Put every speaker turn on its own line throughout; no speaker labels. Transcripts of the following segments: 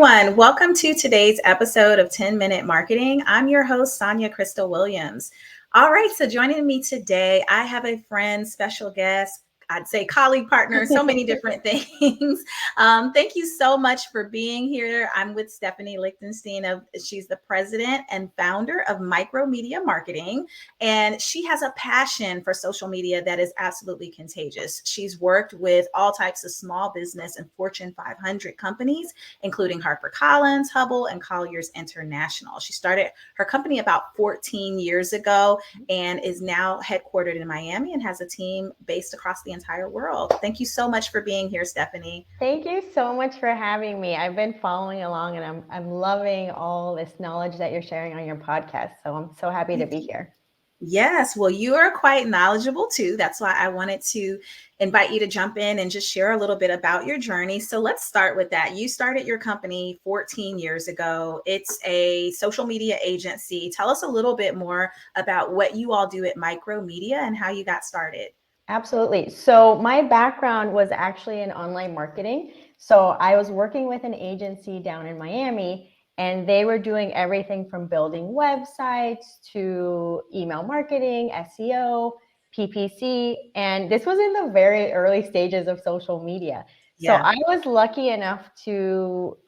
everyone. Welcome to today's episode of 10-Minute Marketing. I'm your host, Sonja Crystal Williams. All right, so joining me today, I have a friend, special guest, I'd say colleague, partner, so many different things. Thank you so much for being here. I'm with Stephanie Lichtenstein. She's the president and founder of Micro Media Marketing, and she has a passion for social media that is absolutely contagious. She's worked with all types of small business and Fortune 500 companies, including HarperCollins, Hubble, and Colliers International. She started her company about 14 years ago and is now headquartered in Miami and has a team based across the entire world. Thank you so much for being here, Stephanie.
Thank you so much for having me. I've been following along and I'm loving all this knowledge that you're sharing on your podcast. So I'm so happy to be here.
Yes, well, you are quite knowledgeable too. That's why I wanted to invite you to jump in and just share a little bit about your journey. So let's start with that. You started your company 14 years ago. It's a social media agency. Tell us a little bit more about what you all do at Micro Media and how you got started.
Absolutely. So my background was actually in online marketing. So I was working with an agency down in Miami, and they were doing everything from building websites to email marketing, SEO, PPC. And this was in the very early stages of social media. So
Yeah.
I was lucky enough to,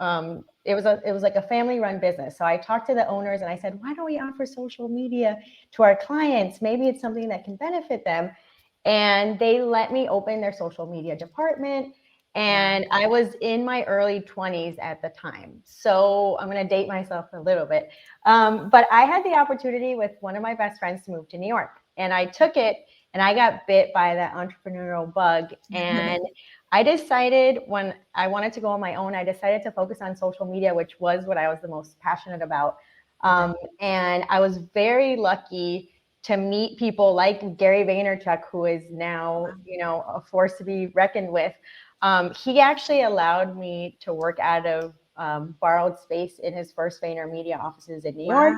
it was like a family run business. So I talked to the owners and I said, why don't we offer social media to our clients? Maybe it's something that can benefit them. And they let me open their social media department. And I was in my early 20s at the time. So I'm going to date myself a little bit. But I had the opportunity with one of my best friends to move to New York. And I took it and I got bit by that entrepreneurial bug. And I decided when I wanted to go on my own, I decided to focus on social media, which was what I was the most passionate about. And I was very lucky to meet people like Gary Vaynerchuk, who is now, a force to be reckoned with. He actually allowed me to work out of borrowed space in his first VaynerMedia offices in New York.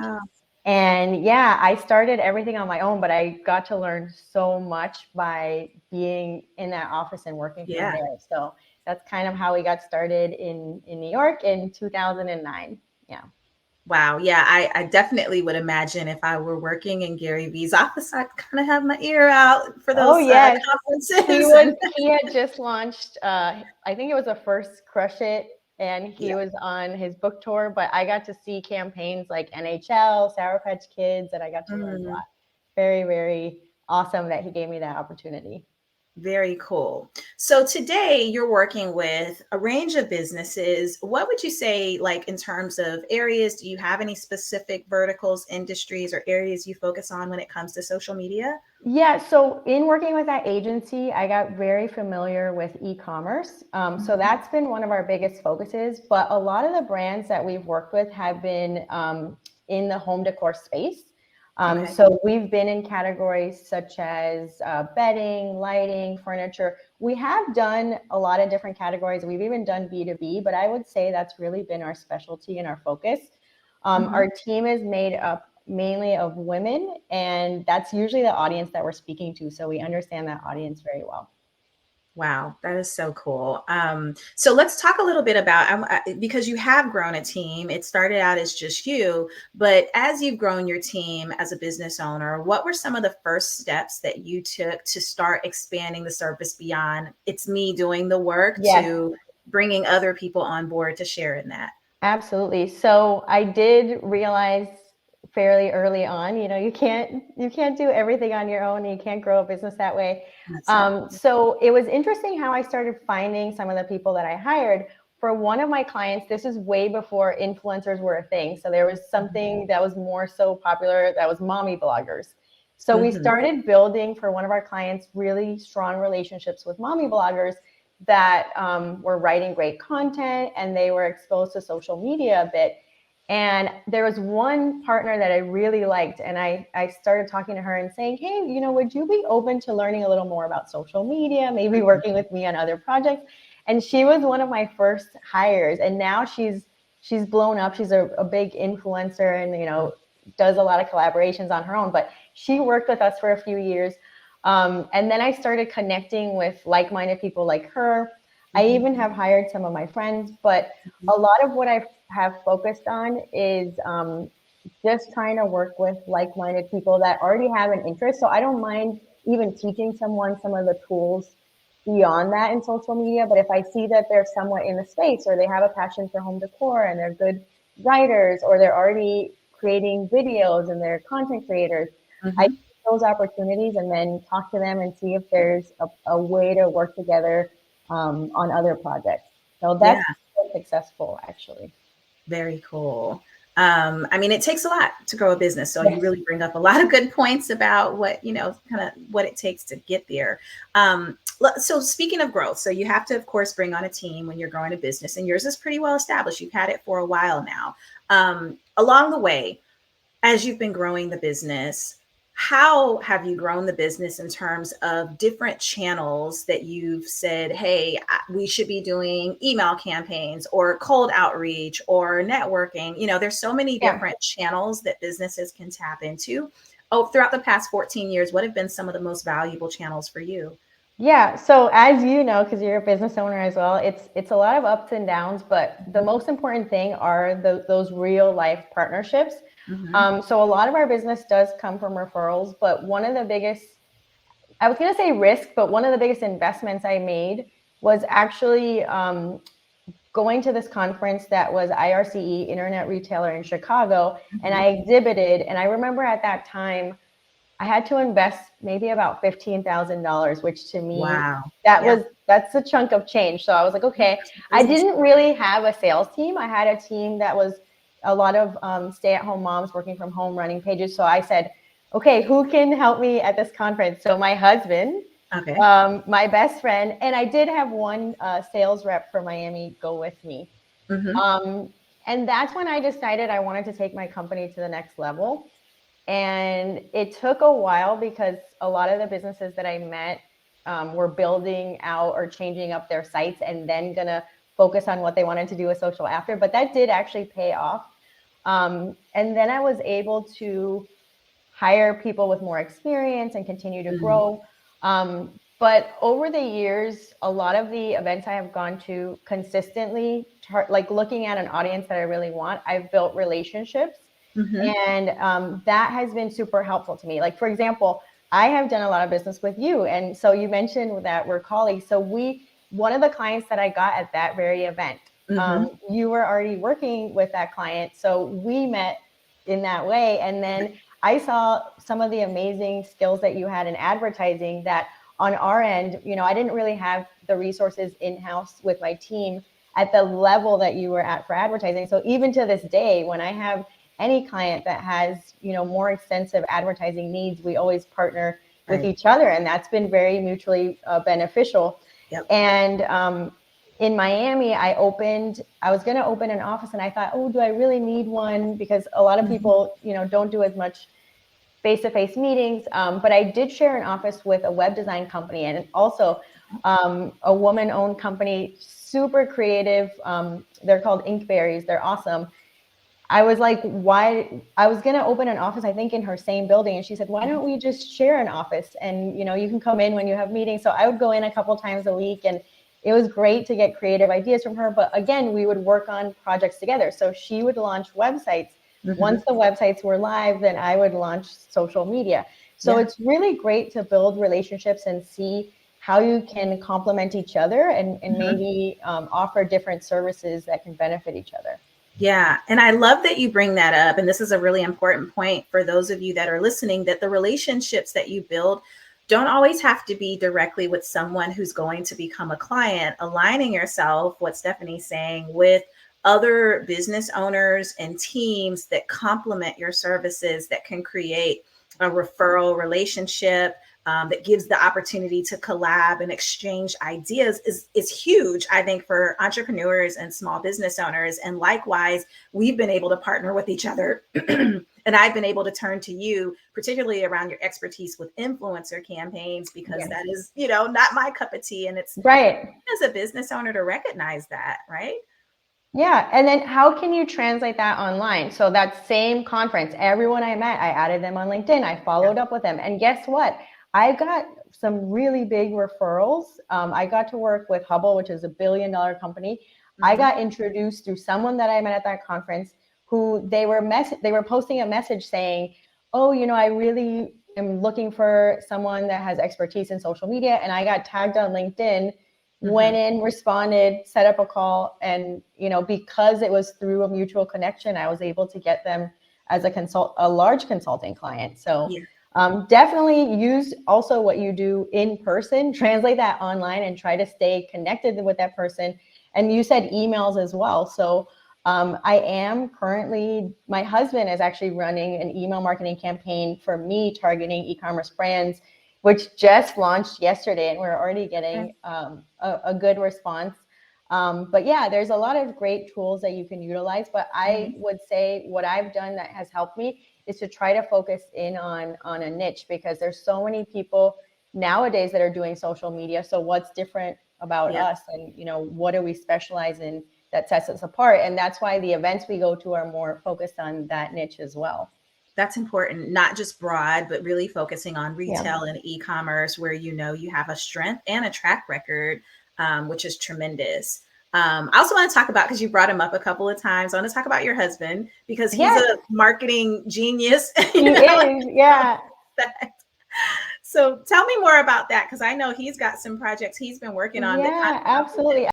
And yeah, I started everything on my own, but I got to learn so much by being in that office and working from there. So that's kind of how we got started in New York in 2009. Yeah.
Wow. Yeah, I definitely would imagine if I were working in Gary Vee's office, I'd kind of have my ear out for those conferences.
He had just launched, I think it was the first Crush It, and he was on his book tour, but I got to see campaigns like NHL, Sour Patch Kids, and I got to learn a lot. Very, very awesome that he gave me that opportunity.
Very cool. So today you're working with a range of businesses. What would you say, like in terms of areas, do you have any specific verticals, industries, or areas you focus on when it comes to social media?
Yeah, so in working with that agency, I got very familiar with ecommerce. So that's been one of our biggest focuses, but a lot of the brands that we've worked with have been in the home decor space. So we've been in categories such as bedding, lighting, furniture. We have done a lot of different categories. We've even done B2B, but I would say that's really been our specialty and our focus. Our team is made up mainly of women, and that's usually the audience that we're speaking to. So we understand that audience very well.
Wow, that is so cool. So let's talk a little bit about, because you have grown a team. It started out as just you, but as you've grown your team as a business owner, what were some of the first steps that you took to start expanding the service beyond it's me doing the work to bringing other people on board to share in that?
Absolutely. So I did realize fairly early on, you can't do everything on your own. You can't grow a business that way. So it was interesting how I started finding some of the people that I hired. For one of my clients, this is way before influencers were a thing. So there was something that was more so popular that was mommy bloggers. So we started building for one of our clients really strong relationships with mommy bloggers that were writing great content, and they were exposed to social media a bit. And there was one partner that I really liked, and I started talking to her and saying, hey, would you be open to learning a little more about social media, maybe working with me on other projects? And she was one of my first hires, and now she's blown up. She's a big influencer and, does a lot of collaborations on her own, but she worked with us for a few years. And then I started connecting with like-minded people like her. I even have hired some of my friends, but a lot of what I have focused on is just trying to work with like-minded people that already have an interest. So I don't mind even teaching someone some of the tools beyond that in social media. But if I see that they're somewhat in the space or they have a passion for home decor and they're good writers or they're already creating videos and they're content creators, I
Mm-hmm.
take those opportunities and then talk to them and see if there's a way to work together on other projects. So
Yeah.
that's successful, actually.
Very cool. I mean, it takes a lot to grow a business. So you
Yes.
really bring up a lot of good points about what, kind of what it takes to get there. So speaking of growth, so you have to, of course, bring on a team when you're growing a business, and yours is pretty well established. You've had it for a while now. Along the way, as you've been growing the business, how have you grown the business in terms of different channels that you've said, hey, we should be doing email campaigns or cold outreach or networking? There's so many
Yeah.
different channels that businesses can tap into. Oh, throughout the past 14 years, what have been some of the most valuable channels for you?
Yeah. So as you know, because you're a business owner as well, it's a lot of ups and downs, but the most important thing are those real life partnerships.
Mm-hmm.
So a lot of our business does come from referrals, but one of the biggest, I was going to say risk, but one of the biggest investments I made was actually going to this conference that was IRCE, Internet Retailer in Chicago, and
Mm-hmm.
I exhibited. And I remember at that time, I had to invest maybe about $15,000, which to me,
Wow. Yeah.
that's a chunk of change. So I was like, okay,
That's a
I
business.
didn't really have a sales team. I had a team that was a lot of stay-at-home moms working from home running pages. So I said, okay, who can help me at this conference? So my husband,
Okay.
my best friend, and I did have one sales rep for Miami go with me.
Mm-hmm.
Um, and that's when I decided I wanted to take my company to the next level. And it took a while because a lot of the businesses that I met were building out or changing up their sites and then going to focus on what they wanted to do with social after. But that did actually pay off. And then I was able to hire people with more experience and continue to
Mm-hmm.
grow. But over the years, a lot of the events I have gone to consistently, like looking at an audience that I really want, I've built relationships.
Mm-hmm.
And that has been super helpful to me. Like, for example, I have done a lot of business with you. And so you mentioned that we're colleagues. So one of the clients that I got at that very event,
Mm-hmm.
you were already working with that client. So we met in that way. And then I saw some of the amazing skills that you had in advertising that on our end, I didn't really have the resources in-house with my team at the level that you were at for advertising. So even to this day, when I have any client that has, more extensive advertising needs, we always partner with
Right.
each other. And that's been very mutually beneficial.
Yep.
And in Miami, I was going to open an office and I thought, oh, do I really need one? Because a lot of
Mm-hmm.
people, don't do as much face-to-face meetings. But I did share an office with a web design company and also a woman-owned company, super creative. They're called Inkberries. They're awesome. I was like, why? I was going to open an office, I think, in her same building. And she said, why don't we just share an office? And, you can come in when you have meetings. So I would go in a couple times a week. And it was great to get creative ideas from her. But again, we would work on projects together. So she would launch websites.
Mm-hmm.
Once the websites were live, then I would launch social media. So
Yeah.
it's really great to build relationships and see how you can complement each other and
Mm-hmm.
maybe offer different services that can benefit each other.
Yeah. And I love that you bring that up. And this is a really important point for those of you that are listening, that the relationships that you build don't always have to be directly with someone who's going to become a client. Aligning yourself, what Stephanie's saying, with other business owners and teams that complement your services, that can create a referral relationship, that gives the opportunity to collab and exchange ideas is huge, I think, for entrepreneurs and small business owners. And likewise, we've been able to partner with each other. And I've been able to turn to you, particularly around your expertise with influencer campaigns, because
Yes.
that is, not my cup of tea. And it's
Right.
as a business owner to recognize that, right?
Yeah. And then how can you translate that online? So that same conference, everyone I met, I added them on LinkedIn. I
Yeah.
followed up with them. And guess what? I got some really big referrals. I got to work with Hubble, which is $1 billion company. I got introduced through someone that I met at that conference, who they were posting a message saying, oh, I really am looking for someone that has expertise in social media. And I got tagged on LinkedIn, went in, responded, set up a call. And, because it was through a mutual connection, I was able to get them as a large consulting client. So definitely use also what you do in person, translate that online, and try to stay connected with that person. And you said emails as well. So I am currently, my husband is actually running an email marketing campaign for me targeting e-commerce brands, which just launched yesterday, and we're already getting a good response. But yeah, there's a lot of great tools that you can utilize. But I would say what I've done that has helped me is to try to focus in on a niche, because there's so many people nowadays that are doing social media. So what's different about us, and what do we specialize in that sets us apart? And that's why the events we go to are more focused on that niche as well.
That's important, not just broad, but really focusing on retail and e-commerce, where you have a strength and a track record, which is tremendous. I also want to talk about, because you brought him up a couple of times, I want to talk about your husband, because he's a marketing genius.
He is, yeah.
So tell me more about that, because I know he's got some projects he's been working on.
Yeah, absolutely.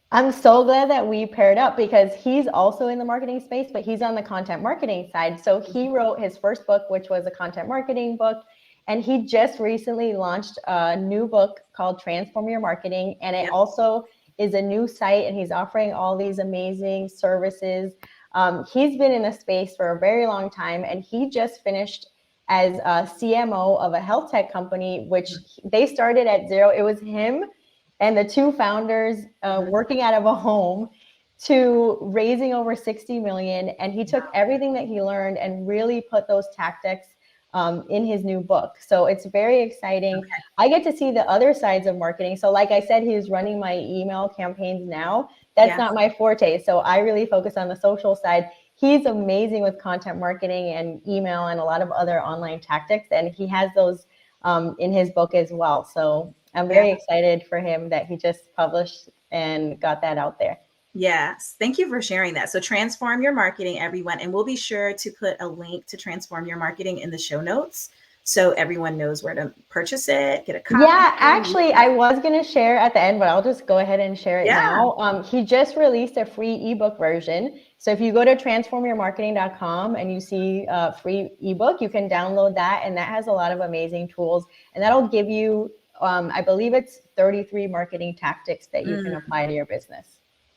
I'm so glad that we paired up, because he's also in the marketing space, but he's on the content marketing side. So he wrote his first book, which was a content marketing book. And he just recently launched a new book called Transform Your Marketing. And it also is a new site, and he's offering all these amazing services. He's been in the space for a very long time, and he just finished as a CMO of a health tech company, which they started at zero. It was him and the two founders working out of a home to raising over 60 million. And he took everything that he learned and really put those tactics in his new book. So it's very exciting. I get to see the other sides of marketing. So like I said, he's running my email campaigns now. That's not my forte. So I really focus on the social side. He's amazing with content marketing and email and a lot of other online tactics. And he has those in his book as well. So I'm very excited for him that he just published and got that out there.
Yes. Thank you for sharing that. So Transform Your Marketing, everyone. And we'll be sure to put a link to Transform Your Marketing in the show notes, so everyone knows where to purchase it, get a copy.
Yeah, actually, I was going to share at the end, but I'll just go ahead and share it now. He just released a free ebook version. So if you go to transformyourmarketing.com and you see a free ebook, you can download that. And that has a lot of amazing tools. And that'll give you, I believe it's 33 marketing tactics that you can apply to your business.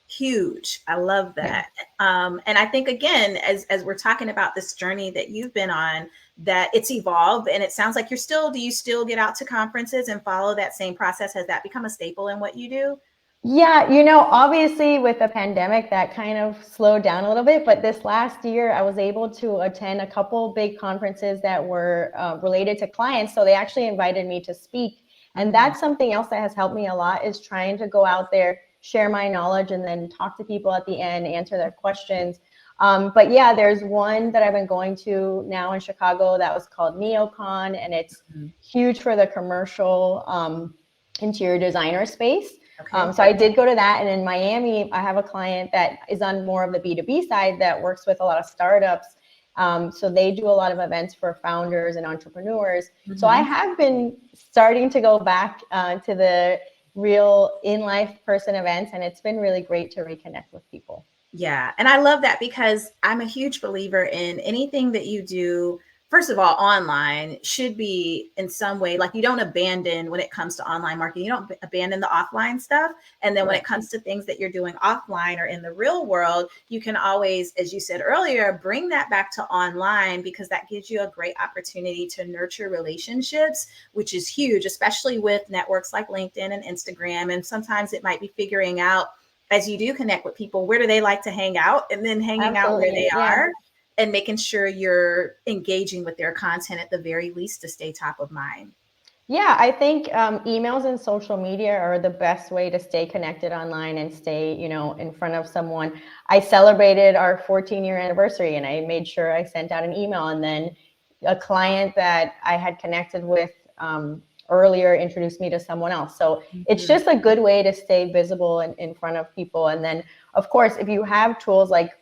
Huge. I love that. And I think, again, as we're talking about this journey that you've been on, that it's evolved, and it sounds like do you still get out to conferences and follow that same process? Has that become a staple in what you do?
Yeah, obviously with the pandemic, that kind of slowed down a little bit. But this last year, I was able to attend a couple big conferences that were related to clients. So they actually invited me to speak. And that's something else that has helped me a lot, is trying to go out there, share my knowledge, and then talk to people at the end, answer their questions. But yeah, there's one that I've been going to now in Chicago that was called NeoCon, and it's huge for the commercial interior designer space. So I did go to that. And in Miami, I have a client that is on more of the B2B side that works with a lot of startups. So they do a lot of events for founders and entrepreneurs. So I have been starting to go back to the real in-life person events, and it's been really great to reconnect with people.
Yeah. And I love that, because I'm a huge believer in anything that you do, first of all, online should be in some way, like, you don't abandon, when it comes to online marketing, you don't abandon the offline stuff. And then when it comes to things that you're doing offline or in the real world, you can always, as you said earlier, bring that back to online, because that gives you a great opportunity to nurture relationships, which is huge, especially with networks like LinkedIn and Instagram. And sometimes it might be figuring out, as you do connect with people, where do they like to hang out, and then hanging out where they are, and making sure you're engaging with their content at the very least to stay top of mind.
Yeah, I think emails and social media are the best way to stay connected online and stay, in front of someone. I celebrated our 14-year anniversary, and I made sure I sent out an email. And then a client that I had connected with earlier introduced me to someone else. So it's just a good way to stay visible in front of people. And then, of course, if you have tools like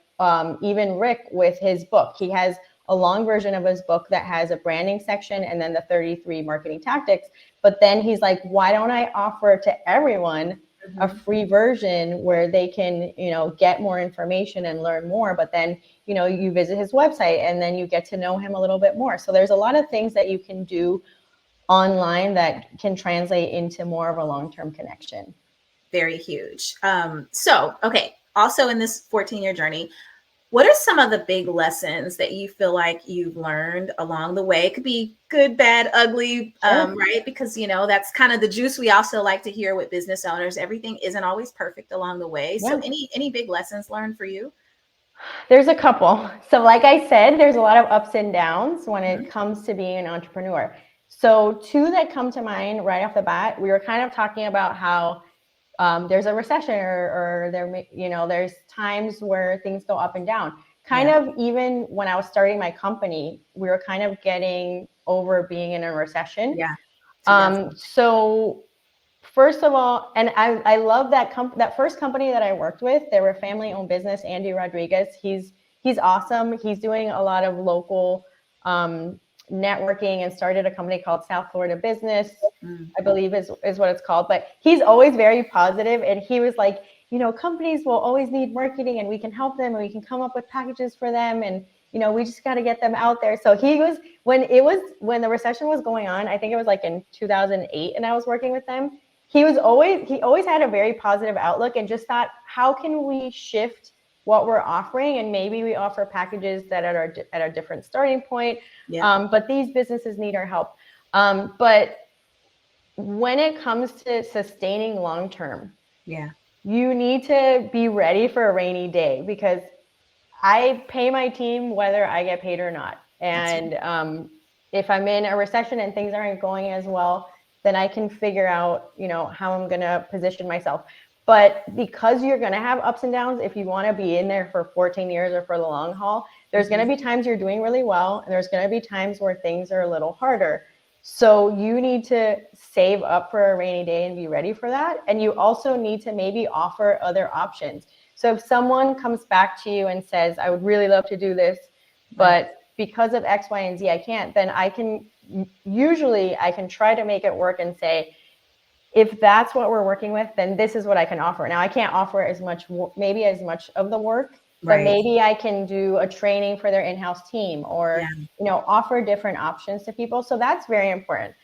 even Rick with his book, he has a long version of his book that has a branding section and then the 33 marketing tactics. But then he's like, why don't I offer to everyone a free version where they can, get more information and learn more. But then, you visit his website and then you get to know him a little bit more. So there's a lot of things that you can do online that can translate into more of a long-term connection.
Very huge. Okay. Also in this 14-year journey, what are some of the big lessons that you feel like you've learned along the way? It could be good, bad, ugly, right? Because, that's kind of the juice we also like to hear with business owners. Everything isn't always perfect along the way. Yeah. So any big lessons learned for you?
There's a couple. So like I said, there's a lot of ups and downs when it comes to being an entrepreneur. So two that come to mind right off the bat, we were kind of talking about how there's a recession or there's times where things go up and down. Kind of even when I was starting my company, we were kind of getting over being in a recession.
Yeah.
So first of all, and I love that first company that I worked with. They were a family-owned business. Andy Rodriguez, he's awesome. He's doing a lot of local networking and started a company called South Florida Business, I believe is what it's called. But he's always very positive, and he was like, companies will always need marketing, and we can help them, and we can come up with packages for them, and we just got to get them out there. So he was when the recession was going on, I think it was like in 2008, and I was working with them. He always had a very positive outlook and just thought, how can we shift what we're offering, and maybe we offer packages that are at a different starting point. But these businesses need our help. But when it comes to sustaining long term, you need to be ready for a rainy day, because I pay my team whether I get paid or not. And if I'm in a recession and things aren't going as well, then I can figure out, how I'm going to position myself. But because you're going to have ups and downs, if you want to be in there for 14 years or for the long haul, there's going to be times you're doing really well, and there's going to be times where things are a little harder. So you need to save up for a rainy day and be ready for that. And you also need to maybe offer other options. So if someone comes back to you and says, I would really love to do this, but because of X, Y, and Z, I can't, then I can try to make it work and say, if that's what we're working with, then this is what I can offer. Now, I can't offer as much of the work, but maybe I can do a training for their in-house team, or, offer different options to people. So that's very important.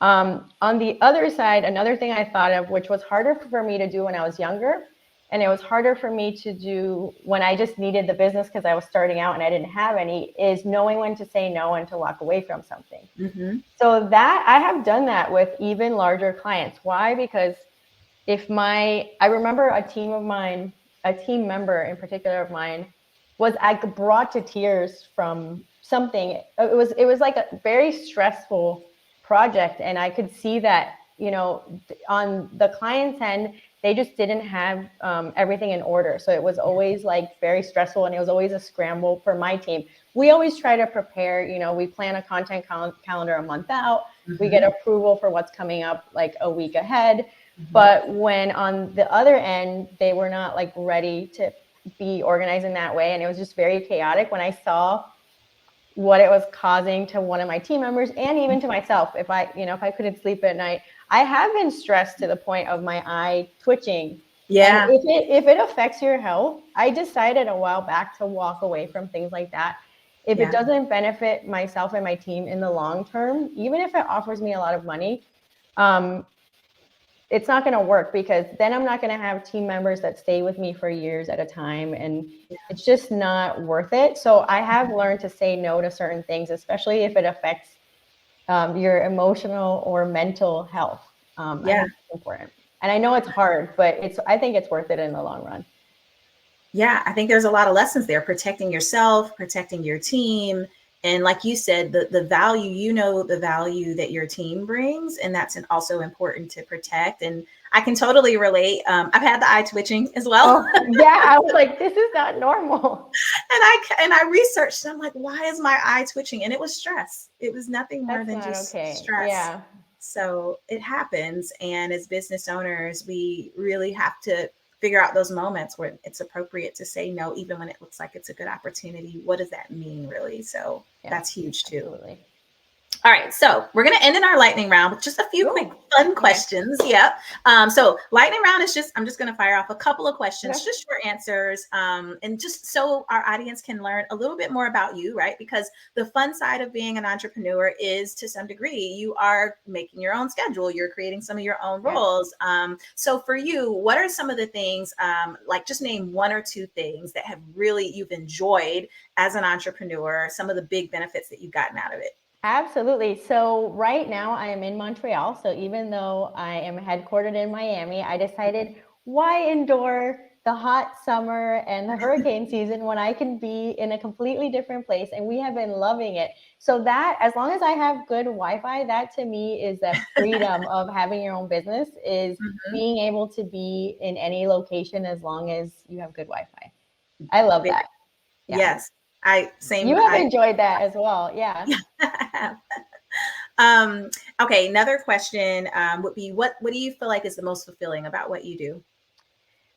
On the other side, another thing I thought of, which was harder for me to do when I was younger, and it was harder for me to do when I just needed the business because I was starting out and I didn't have any, is knowing when to say no and to walk away from something. So that I have done that with even larger clients. Why? Because I remember a team member in particular of mine was brought to tears from something. It was like a very stressful project, and I could see that, on the client's end, they just didn't have everything in order. So it was always like very stressful, and it was always a scramble for my team. We always try to prepare, we plan a content calendar a month out. We get approval for what's coming up like a week ahead. But when on the other end, they were not like ready to be organized in that way. And it was just very chaotic when I saw what it was causing to one of my team members, and even to myself. If I couldn't sleep at night, I have been stressed to the point of my eye twitching. And if it affects your health, I decided a while back to walk away from things like that. If it doesn't benefit myself and my team in the long term, even if it offers me a lot of money, it's not going to work, because then I'm not going to have team members that stay with me for years at a time, and it's just not worth it. So I have learned to say no to certain things, especially if it affects your emotional or mental health. I think it's important. And I know it's hard, but I think it's worth it in the long run.
Yeah, I think there's a lot of lessons there: protecting yourself, protecting your team. And like you said, the value, the value that your team brings, and that's also important to protect. And I can totally relate. I've had the eye twitching as well.
Oh, yeah, I was like, this is not normal.
And I researched, and I'm like, why is my eye twitching? And it was stress. It was nothing more than just stress.
Yeah.
So it happens. And as business owners, we really have to figure out those moments where it's appropriate to say no, even when it looks like it's a good opportunity. What does that mean, really? So
Yeah,
that's huge too.
absolutely.
All right, so we're going to end in our lightning round with just a few quick
Ooh,
fun
okay.
questions. Yep. So lightning round is just, I'm just going to fire off a couple of questions,
Okay.
just short answers, and just so our audience can learn a little bit more about you, right? Because the fun side of being an entrepreneur is, to some degree, you are making your own schedule, you're creating some of your own
Yeah.
roles. So for you, what are some of the things, like just name one or two things that have really you've enjoyed as an entrepreneur, some of the big benefits that you've gotten out of it?
Absolutely. So right now I am in Montreal. So even though I am headquartered in Miami, I decided, why endure the hot summer and the hurricane season when I can be in a completely different place? And we have been loving it. So that, as long as I have good Wi-Fi, that to me is that freedom of having your own business, is
Mhm.
being able to be in any location as long as you have good Wi-Fi. I love that. Yeah.
Yes, I same.
You have enjoyed that as well. Yeah.
Yeah. um, okay, another question would be, what do you feel like is the most fulfilling about what you do?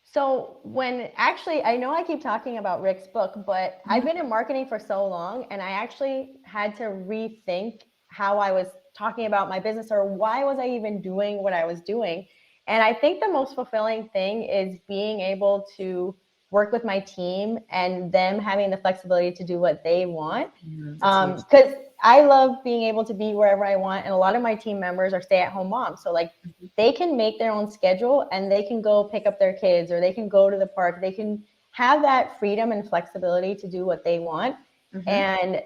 So when actually, I know I keep talking about Rick's book, but I've
Mhm.
been in marketing for so long, and I actually had to rethink how I was talking about my business, or why was I even doing what I was doing. And I think the most fulfilling thing is being able to work with my team and them having the flexibility to do what they want.
That's huge.
Because I love being able to be wherever I want, and a lot of my team members are stay-at-home moms. So like,
Mhm.
they can make their own schedule and they can go pick up their kids, or they can go to the park. They can have that freedom and flexibility to do what they want.
Mhm.
And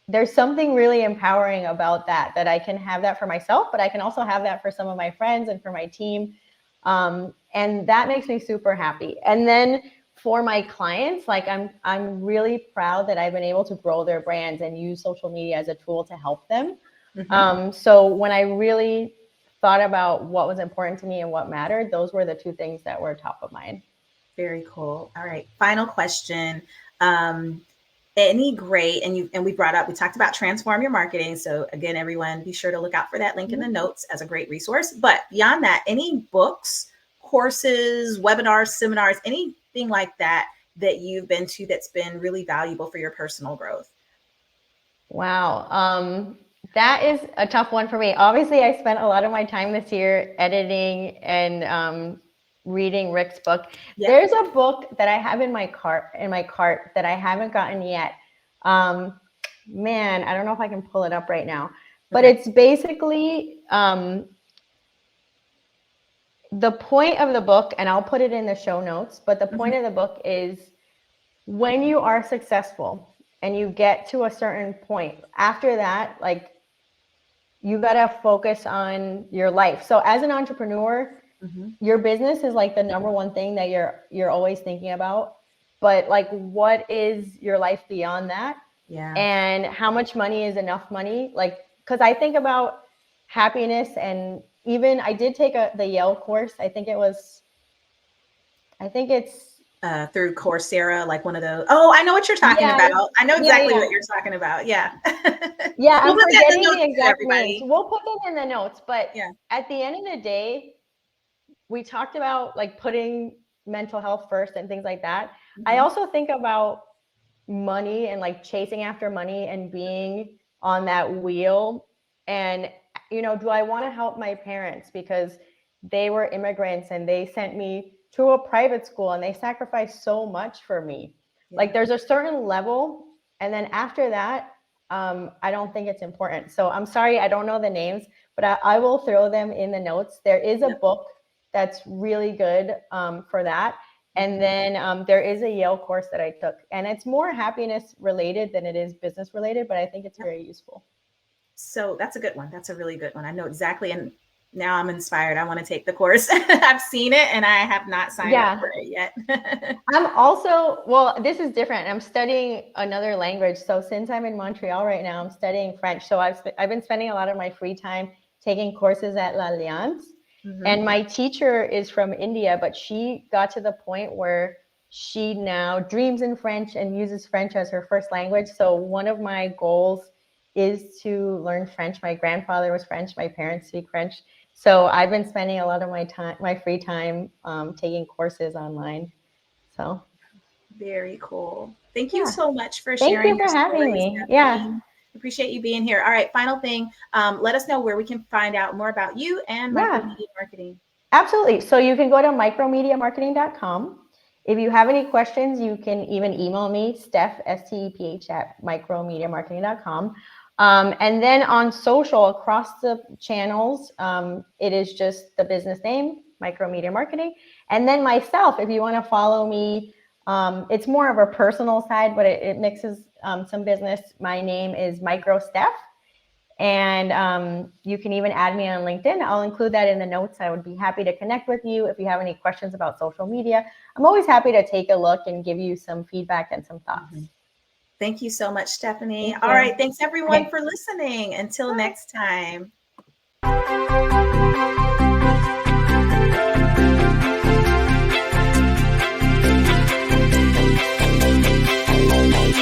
there's something really empowering about that, that I can have that for myself, but I can also have that for some of my friends and for my team. And that makes me super happy. And then for my clients, like I'm really proud that I've been able to grow their brands and use social media as a tool to help them.
Mhm.
So when I really thought about what was important to me and what mattered, those were the two things that were top of mind.
Very cool. All right, final question. Um, any great, and we talked about transform your marketing. So again, everyone, be sure to look out for that link in the
Mm-hmm.
notes as a great resource. But beyond that, any books, courses, webinars, seminars, anything like that that you've been to that's been really valuable for your personal growth?
Wow. That is a tough one for me. Obviously, I spent a lot of my time this year editing and reading Rick's book.
Yeah.
There's a book that I have in my cart that I haven't gotten yet. Um, Man, I don't know if I can pull it up right now, but
Okay.
it's basically the point of the book, and I'll put it in the show notes, but the
Mhm.
point of the book is, when you are successful and you get to a certain point, after that, like, you got to focus on your life. So as an entrepreneur,
Mhm.
your business is like the number one thing that you're always thinking about. But like, what is your life beyond that?
Yeah.
And how much money is enough money? Like, because I think about happiness, and even I did take the Yale course. I think it's,
Through Coursera, like one of those. Oh, I know what you're talking
yeah,
about. I know
yeah,
exactly
yeah.
what you're talking about. Yeah.
Yeah,
We'll
I'm
put that in the
forgetting the
notes too,
exact names.
everybody.
We'll put them in the notes. But
Yeah.
at the end of the day, we talked about like putting mental health first and things like that. I
Mhm.
also think about money and like chasing after money and being on that wheel. And, do I want to help my parents because they were immigrants and they sent me to a private school and they sacrificed so much for me? Like,
Yeah.
there's a certain level. And then after that, I don't think it's important. So I'm sorry, I don't know the names, but I will throw them in the notes. There is a
Yep.
book that's really good for that. And
Mhm.
then there is a Yale course that I took, and it's more happiness related than it is business related, but I think it's
Yep.
very useful.
So that's a good one. That's a really good one. I know exactly. And now I'm inspired. I want to take the course. I've seen it and I have not signed up
Yeah.
for it yet.
I'm also, well, this is different. I'm studying another language. So since I'm in Montreal right now, I'm studying French. So I've been spending a lot of my free time taking courses at l'Alliance.
Mhm.
And my teacher is from India, but she got to the point where she now dreams in French and uses French as her first language. So one of my goals is to learn French. My grandfather was French. My parents speak French. So I've been spending a lot of my free time, taking courses online. So
Very cool. Thank you
yeah,
so much for
thank
sharing
you
your
for having
story,
me. Yeah,
Stephanie. Appreciate you being here. All right, final thing. Let us know where we can find out more about you and
yeah,
micromedia marketing.
absolutely. So you can go to micromediamarketing.com. If you have any questions, you can even email me, Steph, STEPH, at micromediamarketing.com. And then on social, across the channels, it is just the business name, Micromedia Marketing. And then myself, if you want to follow me, it's more of a personal side, but it mixes some business. My name is Micro Steph. And you can even add me on LinkedIn. I'll include that in the notes. I would be happy to connect with you if you have any questions about social media. I'm always happy to take a look and give you some feedback and some thoughts.
Mm-hmm. Thank you so much, Stephanie.
Thank
All
you.
right. Thanks everyone
Okay.
for listening. Until
Bye.
next time.